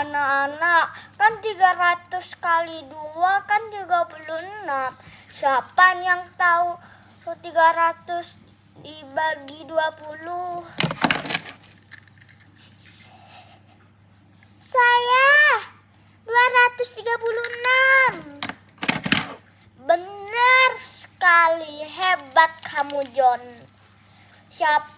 anak-anak. Kan 300 kali 2 kan 36. Siapa yang tahu 300 dibagi 20? Saya 236. Benar sekali, hebat kamu John. Siapa